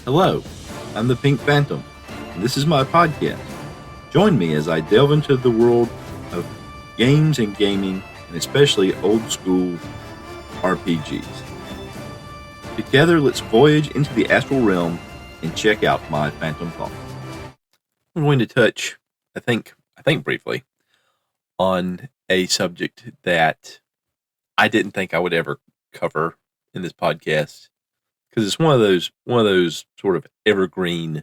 Hello, I'm the Pink Phantom, and this is my podcast. Join me as I delve into the world of games and gaming, and especially old school RPGs. Together, let's voyage into the astral realm and check out my phantom thoughts. I'm going to touch, I think briefly, on a subject that I didn't think I would ever cover in this podcast because it's one of those sort of evergreen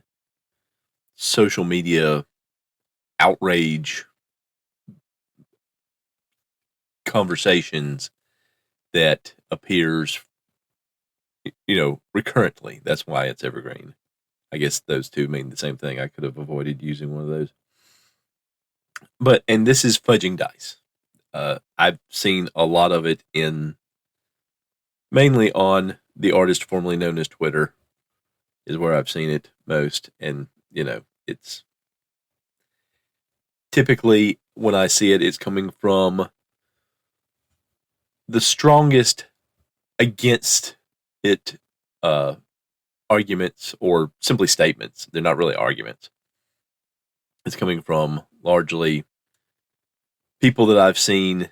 social media outrage conversations that appears, recurrently. That's why it's evergreen. I guess those two mean the same thing. I could have avoided using one of those. And this is fudging dice. I've seen a lot of it mainly on the artist formerly known as Twitter, is where I've seen it most. And, it's typically when I see it, it's coming from the strongest against it arguments or simply statements. They're not really arguments. It's coming from largely people that I've seen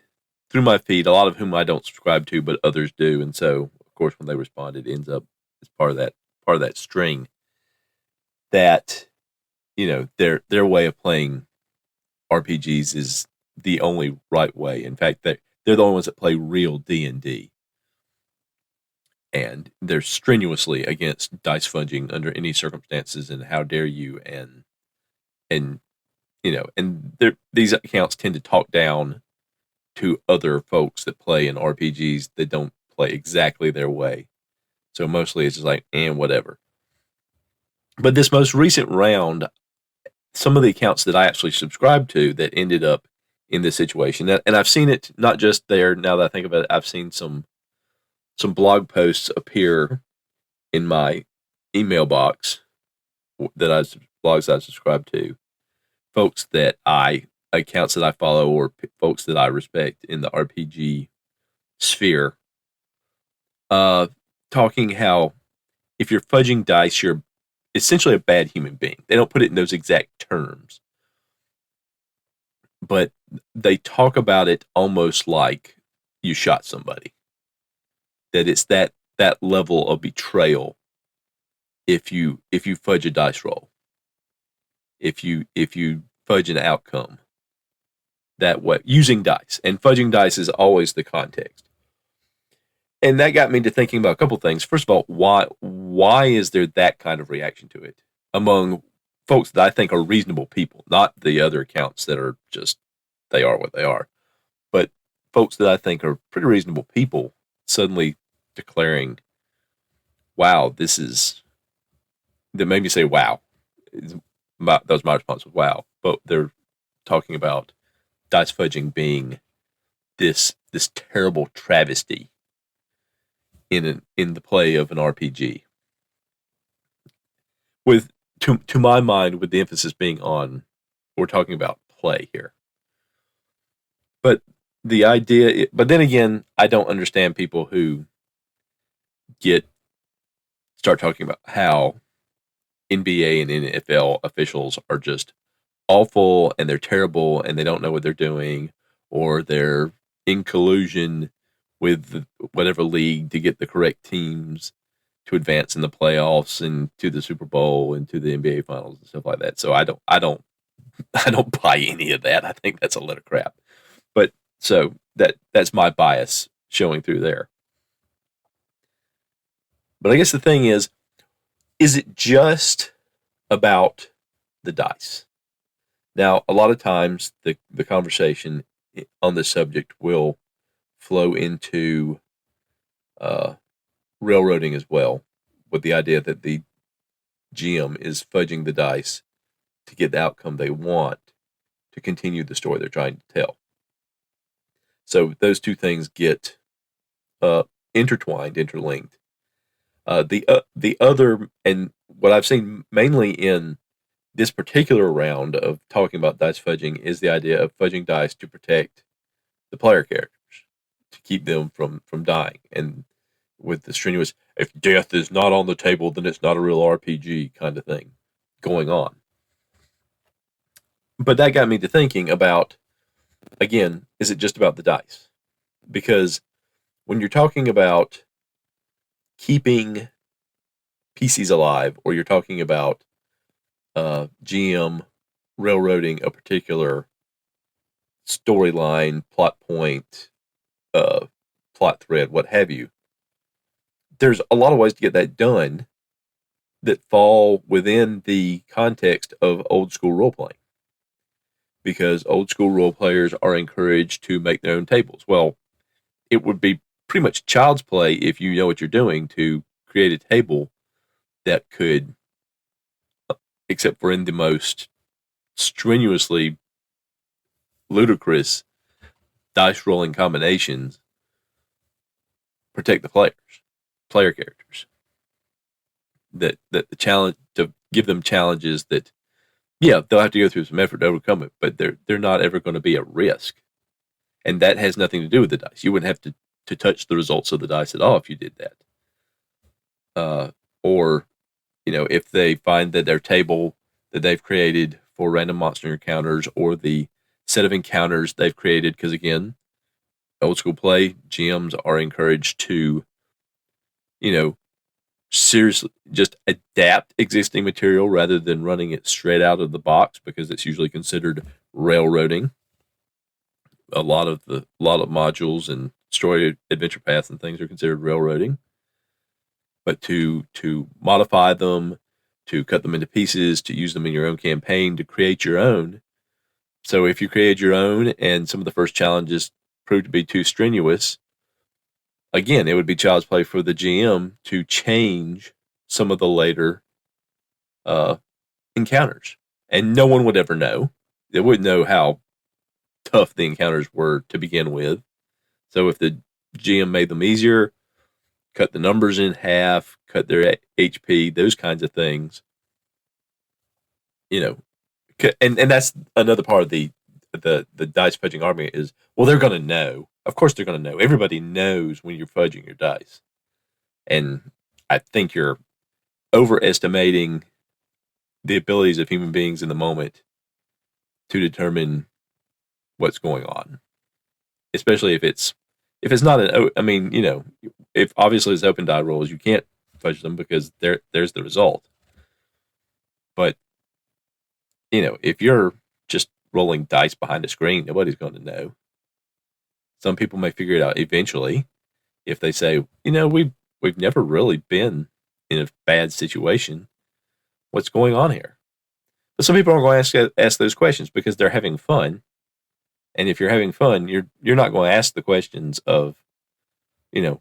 through my feed, a lot of whom I don't subscribe to, but others do. And so, of course, when they respond, it ends up as part of that string that, their way of playing RPGs is the only right way. In fact, they're the only ones that play real D&D. And they're strenuously against dice fudging under any circumstances, and how dare you, and these accounts tend to talk down to other folks that play in RPGs that don't play exactly their way. So mostly it's just like, and whatever. But this most recent round, some of the accounts that I actually subscribed to that ended up in this situation, and I've seen it not just there. Now that I think about it, I've seen some blog posts appear in my email box blogs I subscribe to, accounts that I follow, or folks that I respect in the RPG sphere, talking how if you're fudging dice, you're essentially a bad human being. They don't put it in those exact terms, but they talk about it almost like you shot somebody. That it's that level of betrayal if you fudge a dice roll, if you fudge an outcome that way using dice. And fudging dice is always the context. And that got me to thinking about a couple things. First of all, why is there that kind of reaction to it among folks that I think are reasonable people, not the other accounts that are just, they are what they are, but folks that I think are pretty reasonable people suddenly declaring, wow, that made me say, wow. That was my response, was wow. But they're talking about dice fudging being this terrible travesty in the play of an RPG. With to my mind, with the emphasis being on, we're talking about play here. But the idea, but then again, I don't understand people who start talking about how NBA and NFL officials are just awful and they're terrible and they don't know what they're doing, or they're in collusion with whatever league to get the correct teams to advance in the playoffs and to the Super Bowl and to the NBA finals and stuff like that. So I don't I don't buy any of that. I think that's a load of crap. But so that's my bias showing through there. But I guess the thing is it just about the dice? Now, a lot of times the conversation on this subject will flow into railroading as well, with the idea that the GM is fudging the dice to get the outcome they want to continue the story they're trying to tell. So those two things get interlinked. The other, and what I've seen mainly in this particular round of talking about dice fudging, is the idea of fudging dice to protect the player characters, to keep them from dying. And with the strenuous, if death is not on the table, then it's not a real RPG kind of thing going on. But that got me to thinking about, again, is it just about the dice? Because when you're talking about keeping PCs alive, or you're talking about GM railroading a particular storyline, plot point, plot thread, what have you, there's a lot of ways to get that done that fall within the context of old school role playing. Because old school role players are encouraged to make their own tables. Well, it would be pretty much child's play if you know what you're doing to create a table that could, except for in the most strenuously ludicrous dice rolling combinations, protect the player characters. That the challenge, to give them challenges that, yeah, they'll have to go through some effort to overcome it, but they're not ever going to be a risk. And that has nothing to do with the dice. You wouldn't have to touch the results of the dice at all if you did that. Or, if they find that their table that they've created for random monster encounters, or the set of encounters they've created, because again, old school play, GMs are encouraged to, seriously just adapt existing material rather than running it straight out of the box, because it's usually considered railroading. A lot of modules and story adventure paths and things are considered railroading. But to modify them, to cut them into pieces, to use them in your own campaign, to create your own. So if you create your own and some of the first challenges prove to be too strenuous, again, it would be child's play for the GM to change some of the later encounters. And no one would ever know. They wouldn't know how tough the encounters were to begin with. So if the GM made them easier, cut the numbers in half, cut their HP, those kinds of things, and that's another part of the dice fudging argument is, well, they're going to know. Of course they're going to know. Everybody knows when you're fudging your dice. And I think you're overestimating the abilities of human beings in the moment to determine what's going on. Especially if it's not if obviously it's open die rolls, you can't fudge them because there's the result. But if you're just rolling dice behind a screen, nobody's going to know. Some people may figure it out eventually if they say, we've never really been in a bad situation. What's going on here? But some people aren't going to ask those questions because they're having fun. And if you're having fun, you're not going to ask the questions of,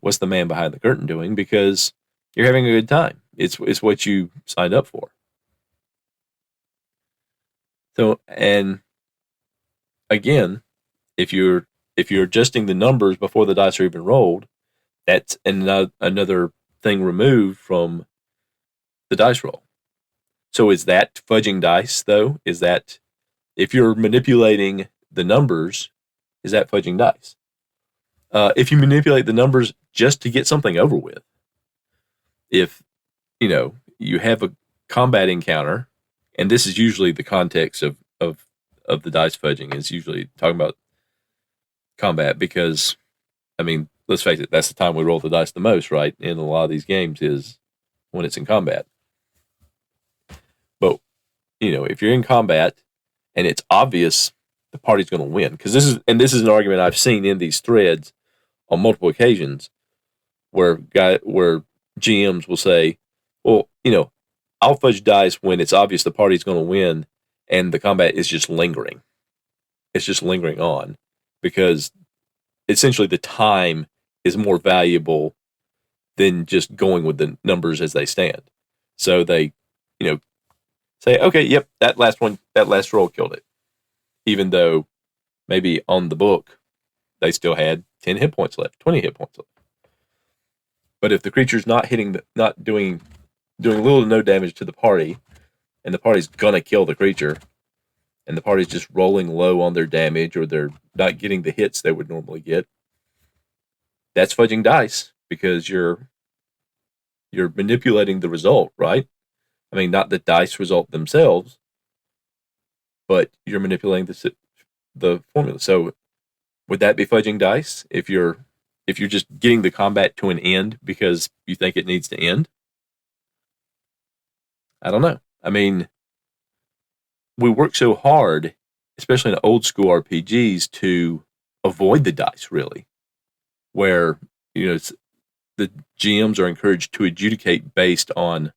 what's the man behind the curtain doing, because you're having a good time. It's what you signed up for. So, and again, if you're adjusting the numbers before the dice are even rolled, that's another thing removed from the dice roll. So is that fudging dice, though? Is that, if you're manipulating the numbers, is that fudging dice? If you manipulate the numbers just to get something over with, if you have a combat encounter, and this is usually the context of the dice fudging, is usually talking about combat, because let's face it, that's the time we roll the dice the most, right? In a lot of these games is when it's in combat. But if you're in combat and it's obvious the party's going to win, because this is an argument I've seen in these threads on multiple occasions, where GMs will say, well, I'll fudge dice when it's obvious the party's going to win and the combat is just lingering. It's just lingering on, because essentially the time is more valuable than just going with the numbers as they stand. So they, say, okay, yep, that last roll killed it. Even though maybe on the book they still had 10 hit points left, 20 hit points left. But if the creature's not doing little to no damage to the party, and the party's gonna kill the creature, and the party's just rolling low on their damage, or they're not getting the hits they would normally get, that's fudging dice, because you're manipulating the result, right? I mean, not the dice result themselves, but you're manipulating the formula. So would that be fudging dice if you're just getting the combat to an end because you think it needs to end? I don't know. I mean, we work so hard, especially in old school RPGs, to avoid the dice, really, where the GMs are encouraged to adjudicate based on,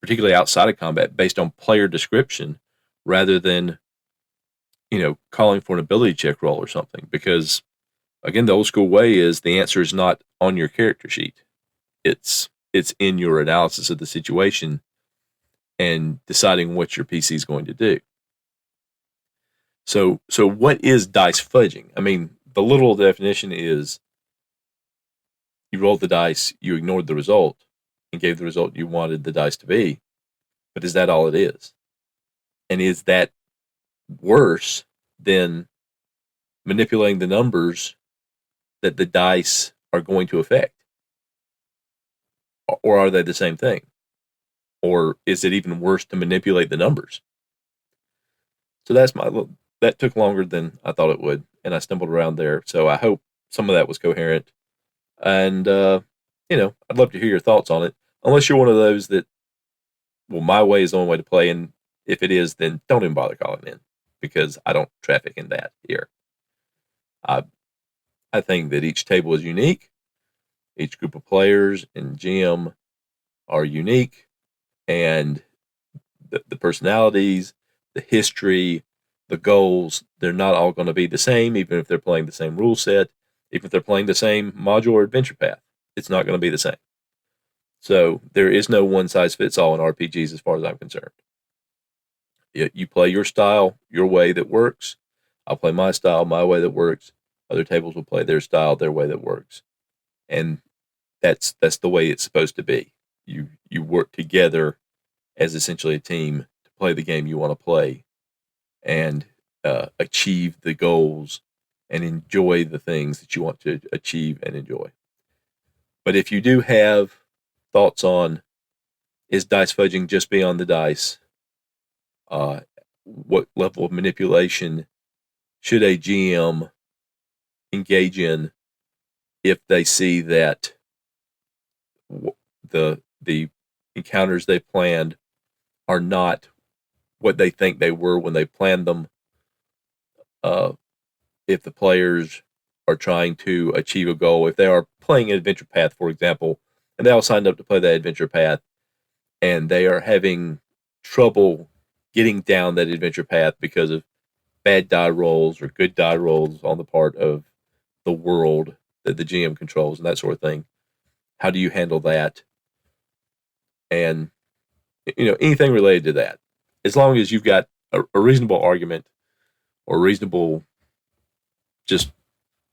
particularly outside of combat, based on player description rather than calling for an ability check roll or something. Because again, the old school way is the answer is not on your character sheet; it's in your analysis of the situation and deciding what your PC is going to do. So what is dice fudging? I mean, the literal definition is you rolled the dice, you ignored the result, and gave the result you wanted the dice to be. But is that all it is? And is that worse than manipulating the numbers that the dice are going to affect? Or are they the same thing? Or is it even worse to manipulate the numbers? So that took longer than I thought it would, and I stumbled around there. So I hope some of that was coherent. And I'd love to hear your thoughts on it. Unless you're one of those that, well, my way is the only way to play, and if it is, then don't even bother calling in, because I don't traffic in that here. I think that each table is unique. Each group of players and GM are unique, and the personalities, the history, the goals, they're not all going to be the same, even if they're playing the same rule set, even if they're playing the same modular adventure path. It's not going to be the same. So there is no one size fits all in RPGs as far as I'm concerned. You play your style, your way that works. I'll play my style, my way that works. Other tables will play their style, their way that works. And that's the way it's supposed to be. You work together as essentially a team to play the game you want to play and achieve the goals and enjoy the things that you want to achieve and enjoy. But if you do have thoughts on, is dice fudging just beyond the dice? What level of manipulation should a GM engage in if they see that the encounters they planned are not what they think they were when they planned them? If the players are trying to achieve a goal, if they are playing an adventure path, for example, and they all signed up to play that adventure path, and they are having trouble getting down that adventure path because of bad die rolls or good die rolls on the part of the world that the GM controls and that sort of thing. How do you handle that? And anything related to that, as long as you've got a reasonable argument or reasonable just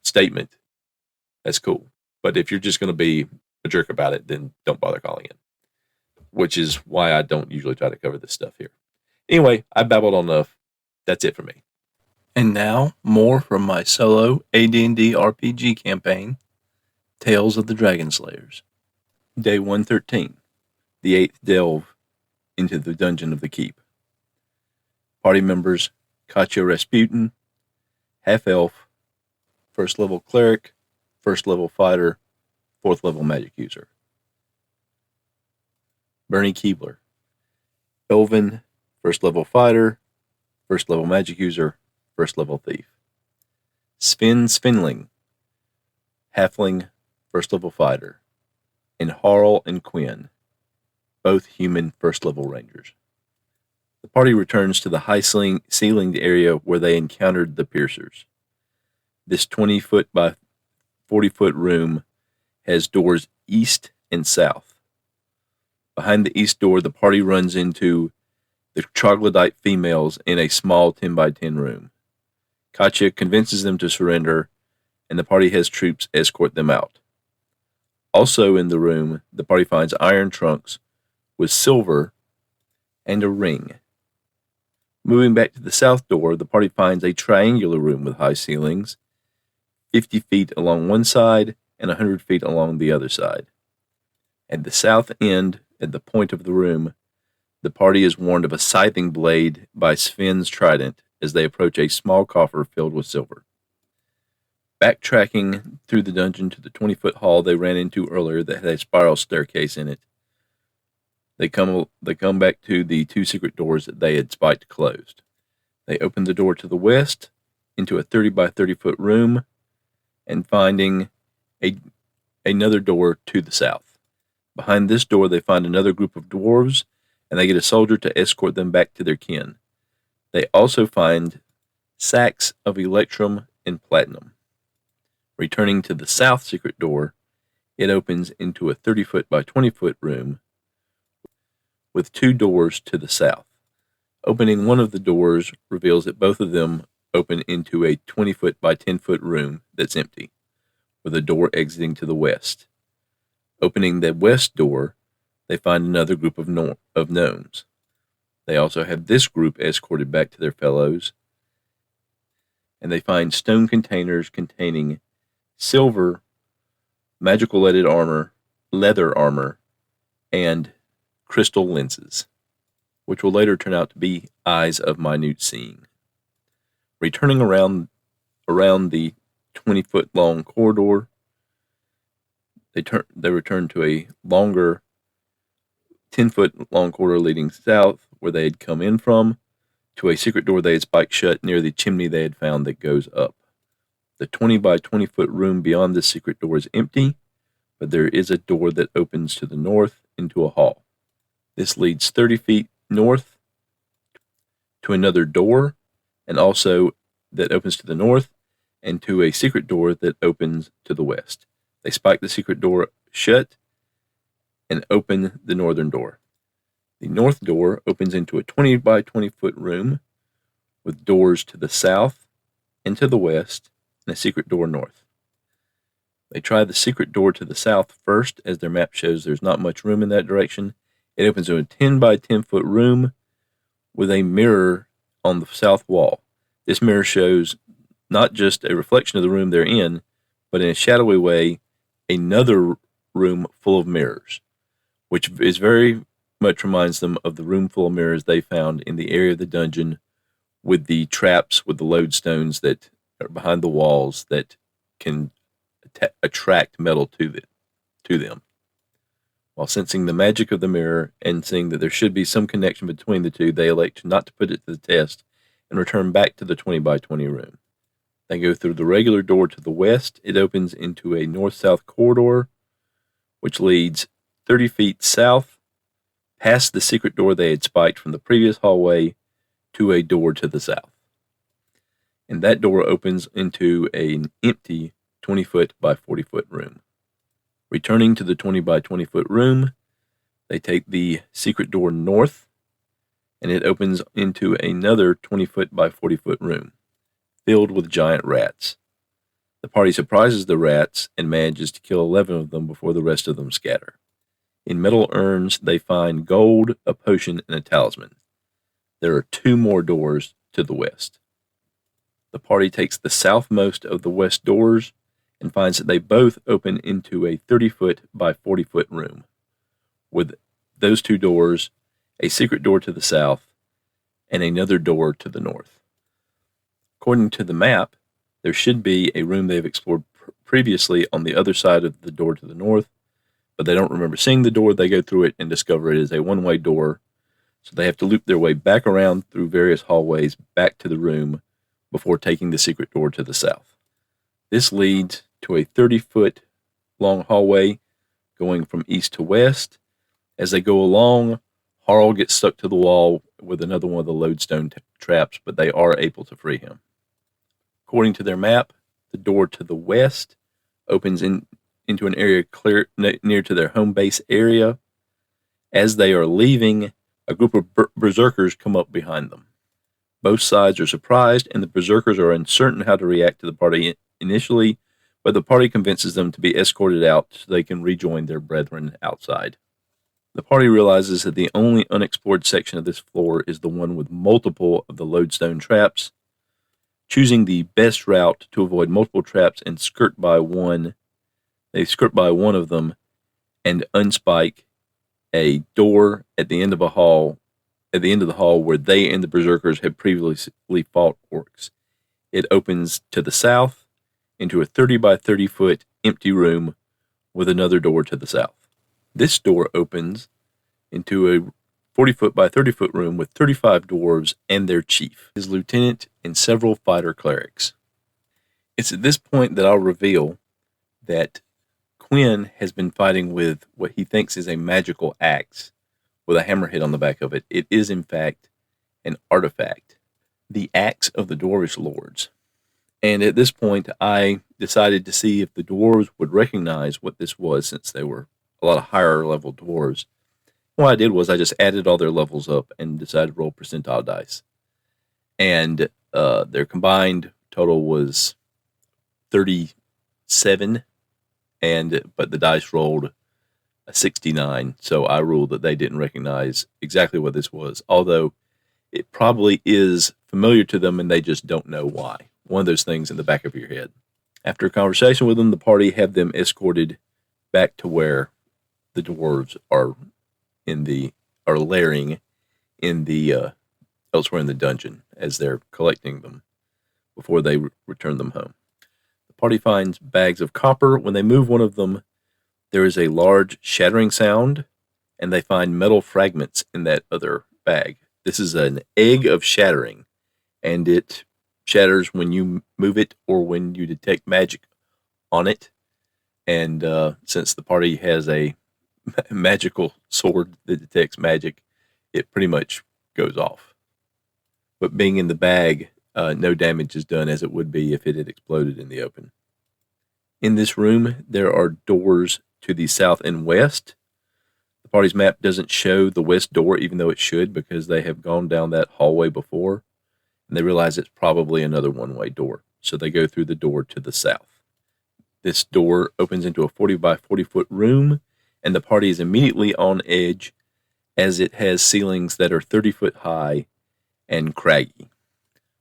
statement, that's cool. But if you're just going to be a jerk about it, then don't bother calling in, which is why I don't usually try to cover this stuff here. Anyway, I babbled enough. That's it for me. And now, more from my solo AD&D RPG campaign, Tales of the Dragon Slayers. Day 113, the 8th delve into the dungeon of the keep. Party members, Katya Rasputin, half-elf, first level cleric, first level fighter, 4th level magic user. Bernie Keebler, elven, first level fighter, first level magic user, first level thief. Sven Svenling, halfling, first level fighter. And Harl and Quinn, both human first level rangers. The party returns to the high ceilinged area where they encountered the piercers. This 20-foot by 40-foot room has doors east and south. Behind the east door, the party runs into the troglodyte females in a small 10 by 10 room. Katya convinces them to surrender, and the party has troops escort them out. Also in the room, the party finds iron trunks with silver and a ring. Moving back to the south door, the party finds a triangular room with high ceilings, 50 feet along one side and 100 feet along the other side. At the south end, at the point of the room, the party is warned of a scything blade by Sven's trident as they approach a small coffer filled with silver. Backtracking through the dungeon to the 20-foot hall they ran into earlier that had a spiral staircase in it, they come back to the two secret doors that they had spiked closed. They open the door to the west into a 30 by 30-foot room and finding another door to the south. Behind this door, they find another group of dwarves, and they get a soldier to escort them back to their kin. They also find sacks of electrum and platinum. Returning to the south secret door, it opens into a 30-foot by 20-foot room with two doors to the south. Opening one of the doors reveals that both of them open into a 20-foot by 10-foot room that's empty, with a door exiting to the west. Opening the west door, they find another group of gnomes. They also have this group escorted back to their fellows, and they find stone containers containing silver, magical leather armor, and crystal lenses, which will later turn out to be eyes of minute seeing. Returning around the 20-foot long corridor, they return to a longer 10-foot long corridor leading south where they had come in from, to a secret door they had spiked shut near the chimney they had found that goes up. The 20 by 20-foot room beyond this secret door is empty, but there is a door that opens to the north into a hall. This leads 30 feet north to another door, and also that opens to the north, and to a secret door that opens to the west. They spike the secret door shut and open the northern door. The north door opens into a 20 by 20-foot room with doors to the south and to the west, and a secret door north. They try the secret door to the south first, as their map shows there's not much room in that direction. It opens to a 10 by 10-foot room with a mirror on the south wall. This mirror shows not just a reflection of the room they're in, but in a shadowy way, another room full of mirrors, which is very much reminds them of the room full of mirrors they found in the area of the dungeon with the traps with the lodestones that are behind the walls that can attract metal to them. While sensing the magic of the mirror and seeing that there should be some connection between the two, they elect not to put it to the test and return back to the 20 by 20 room. They go through the regular door to the west. It opens into a north-south corridor, which leads 30 feet south, past the secret door they had spiked from the previous hallway, to a door to the south. And that door opens into an empty 20-foot by 40-foot room. Returning to the 20 by 20-foot room, they take the secret door north, and it opens into another 20-foot by 40-foot room, filled with giant rats. The party surprises the rats and manages to kill 11 of them before the rest of them scatter. In metal urns, they find gold, a potion, and a talisman. There are two more doors to the west. The party takes the southmost of the west doors and finds that they both open into a 30-foot by 40-foot room, with those two doors, a secret door to the south, and another door to the north. According to the map, there should be a room they've explored previously on the other side of the door to the north, but they don't remember seeing the door. They go through it and discover it is a one-way door, so they have to loop their way back around through various hallways back to the room before taking the secret door to the south. This leads to a 30-foot long hallway going from east to west. As they go along, Harl gets stuck to the wall with another one of the lodestone traps, but they are able to free him. According to their map, the door to the west opens into an area clear near to their home base area. As they are leaving, a group of berserkers come up behind them. Both sides are surprised, and the berserkers are uncertain how to react to the party initially, but the party convinces them to be escorted out so they can rejoin their brethren outside. The party realizes that the only unexplored section of this floor is the one with multiple of the lodestone traps. Choosing the best route to avoid multiple traps and skirt by one, They skirt by one of them and unspike a door at the end of the hall where they and the berserkers had previously fought orcs. It opens to the south into a 30 by 30 foot empty room with another door to the south. This door opens into a 40 foot by 30 foot room with 35 dwarves and their chief, his lieutenant, and several fighter clerics. It's at this point that I'll reveal that Quinn has been fighting with what he thinks is a magical axe with a hammerhead on the back of it. It is, in fact, an artifact, the axe of the dwarvish lords. And at this point, I decided to see if the dwarves would recognize what this was, since they were a lot of higher level dwarves. What I did was I just added all their levels up and decided to roll percentile dice. And their combined total was 37, but the dice rolled a 69, so I ruled that they didn't recognize exactly what this was, although it probably is familiar to them and they just don't know why. One of those things in the back of your head. After a conversation with them, the party have them escorted back to where the dwarves are lairing in the elsewhere in the dungeon as they're collecting them before they return them home. The party finds bags of copper. When they move one of them, there is a large shattering sound, and they find metal fragments in that other bag. This is an egg of shattering, and it shatters when you move it or when you detect magic on it. And since the party has a magical sword that detects magic, it pretty much goes off. But being in the bag, no damage is done as it would be if it had exploded in the open. In this room, there are doors to the south and west. The party's map doesn't show the west door, even though it should, because they have gone down that hallway before, and they realize it's probably another one-way door. So they go through the door to the south. This door opens into a 40 by 40 foot room, and the party is immediately on edge as it has ceilings that are 30 foot high and craggy.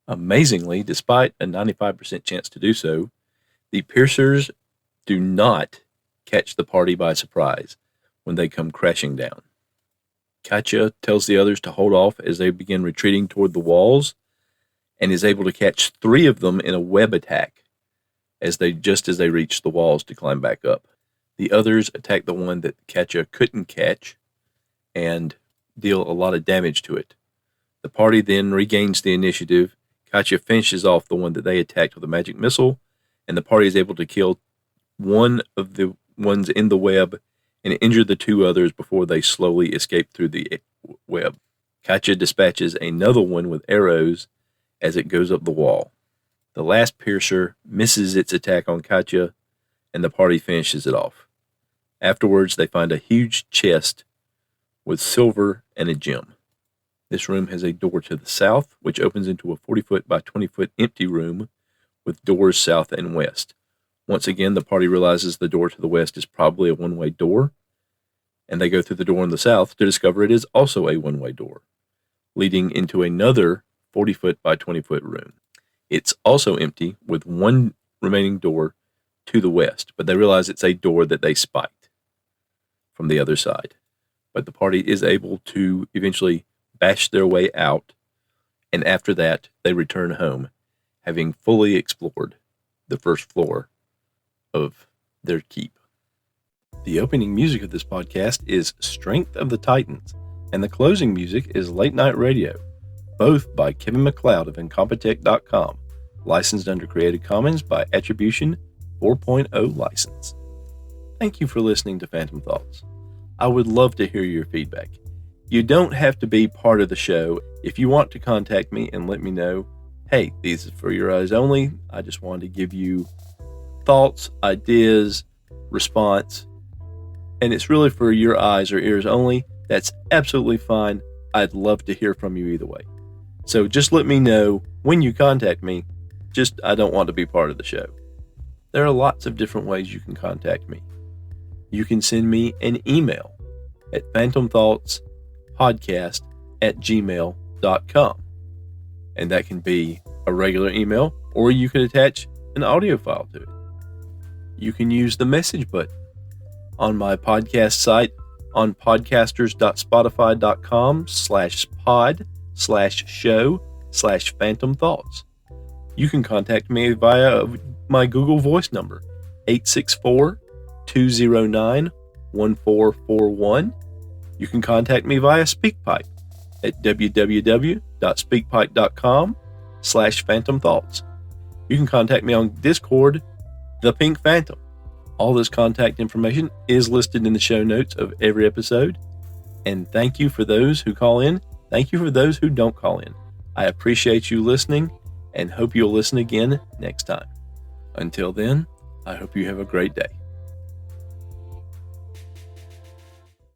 Amazingly, despite a 95% chance to do so, the piercers do not catch the party by surprise when they come crashing down. Katya tells the others to hold off as they begin retreating toward the walls, and is able to catch 3 of them in a web attack as they reach the walls to climb back up. The others attack the one that Katya couldn't catch and deal a lot of damage to it. The party then regains the initiative. Katya finishes off the one that they attacked with a magic missile, and the party is able to kill one of the ones in the web and injure the 2 others before they slowly escape through the web. Katya dispatches another one with arrows as it goes up the wall. The last piercer misses its attack on Katya, and the party finishes it off. Afterwards, they find a huge chest with silver and a gem. This room has a door to the south, which opens into a 40 foot by 20 foot empty room with doors south and west. Once again, the party realizes the door to the west is probably a one-way door, and they go through the door in the south to discover it is also a one-way door, leading into another 40 foot by 20 foot room. It's also empty with one remaining door to the west, but they realize it's a door that they spiked from the other side. But the party is able to eventually bash their way out, and after that, they return home, having fully explored the first floor of their keep. The opening music of this podcast is Strength of the Titans, and the closing music is Late Night Radio, both by Kevin MacLeod of Incompetech.com, licensed under Creative Commons by Attribution 4.0 license. Thank you for listening to Phantom Thoughts. I would love to hear your feedback. You don't have to be part of the show. If you want to contact me and let me know, hey, these are for your eyes only. I just wanted to give you thoughts, ideas, response, and it's really for your eyes or ears only. That's absolutely fine. I'd love to hear from you either way. So just let me know when you contact me. I don't want to be part of the show. There are lots of different ways you can contact me. You can send me an email at phantomthoughtspodcast@gmail.com. And that can be a regular email, or you can attach an audio file to it. you can use the message button on my podcast site on podcasters.spotify.com/pod/show/phantom thoughts. You can contact me via my Google Voice number, 864-209-1441. You can contact me via SpeakPipe at www.speakpipe.com/phantom thoughts. You can contact me on Discord, The Pink Phantom. All this contact information is listed in the show notes of every episode. And thank you for those who call in. Thank you for those who don't call in. I appreciate you listening and hope you'll listen again next time. Until then, I hope you have a great day.